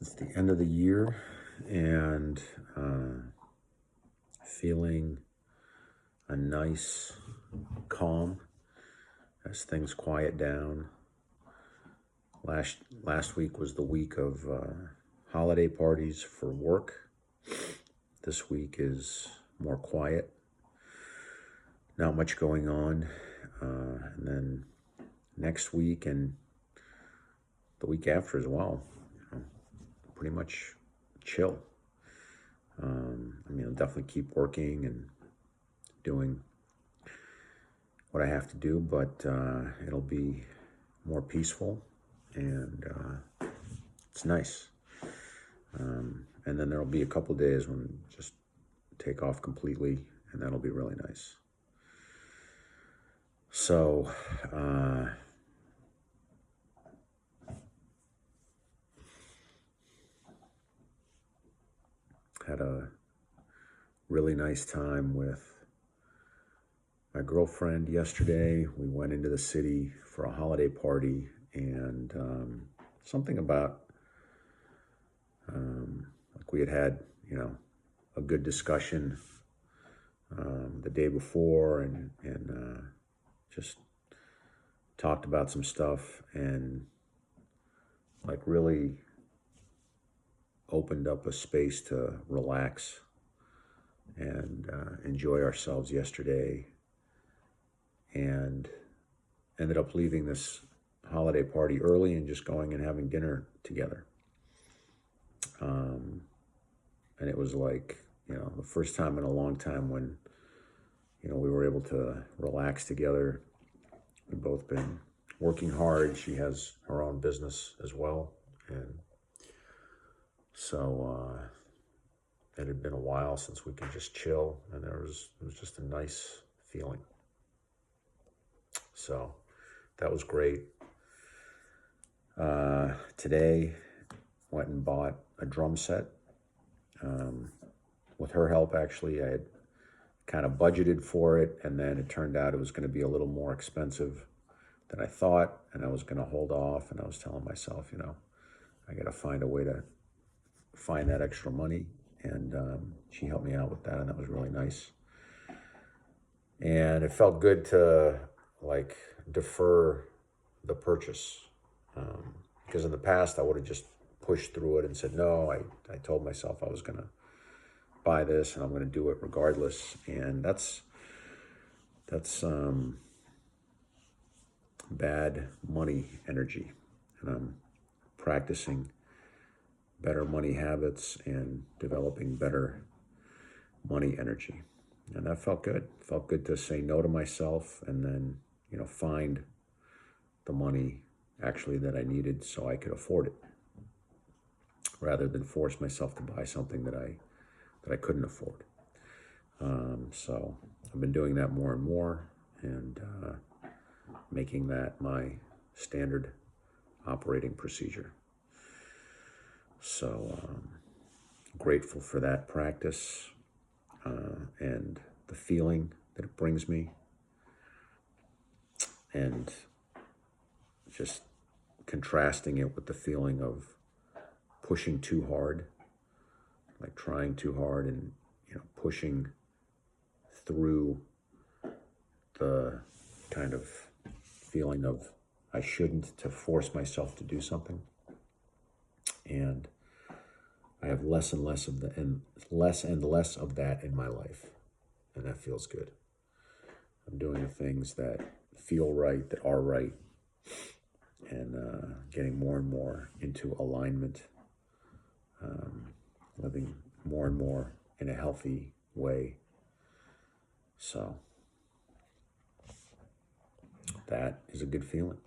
It's the end of the year and feeling a nice calm as things quiet down. Last week was the week of holiday parties for work. This week is more quiet, not much going on. And then next week and the week after as well, pretty much chill. I'll definitely keep working and doing what I have to do, but it'll be more peaceful and it's nice. And then there'll be a couple days when just take off completely, and that'll be really nice. So, had a really nice time with my girlfriend yesterday. We went into the city for a holiday party, and something about like we had a good discussion the day before, and just talked about some stuff, and like really opened up a space to relax and enjoy ourselves yesterday, and ended up leaving this holiday party early and just going and having dinner together. And it was like, the first time in a long time when, we were able to relax together. We've both been working hard. She has her own business as well. And so it had been a while since we could just chill, and it was just a nice feeling. So that was great. Today, went and bought a drum set. With her help, actually, I had kind of budgeted for it, and then it turned out it was going to be a little more expensive than I thought, and I was going to hold off, and I was telling myself, I got to find a way to find that extra money, and she helped me out with that, and that was really nice. And it felt good to like defer the purchase, because in the past I would have just pushed through it and said, no, I told myself I was going to buy this and I'm going to do it regardless. And that's bad money energy. And I'm practicing better money habits and developing better money energy. And that felt good. It felt good to say no to myself and then, find the money actually that I needed so I could afford it, rather than force myself to buy something that I couldn't afford. So I've been doing that more and more, and making that my standard operating procedure. So grateful for that practice and the feeling that it brings me, and just contrasting it with the feeling of pushing too hard, like trying too hard and pushing through the kind of feeling of I shouldn't, to force myself to do something. And I have less and less of less of that in my life, and that feels good. I'm doing the things that feel right, that are right, and getting more and more into alignment, living more and more in a healthy way. So that is a good feeling.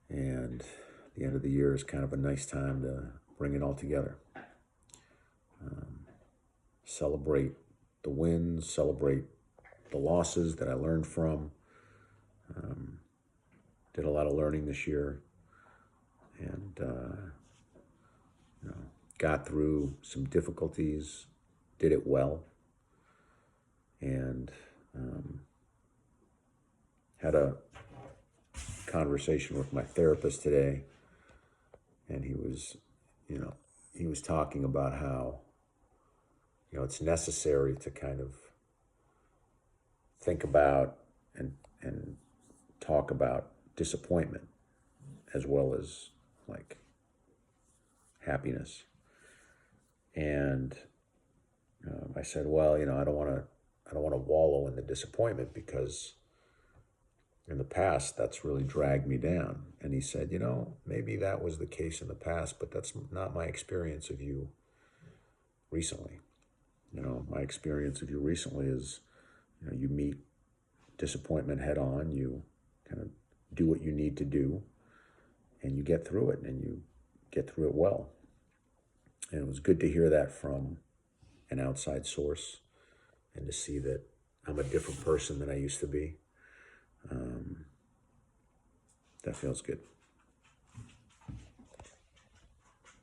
And the end of the year is kind of a nice time to bring it all together. Celebrate the wins, celebrate the losses that I learned from. Did a lot of learning this year, and got through some difficulties, did it well, and had a conversation with my therapist today, and he was you know, he was talking about how, it's necessary to kind of think about and talk about disappointment as well as like happiness. And I said, well, I don't want to wallow in the disappointment because in the past that's really dragged me down. And he said, maybe that was the case in the past, but that's not my experience of you recently. My experience of you recently is, you meet disappointment head on, you kind of do what you need to do, and you get through it, and you get through it well. And it was good to hear that from an outside source and to see that I'm a different person than I used to be. That feels good.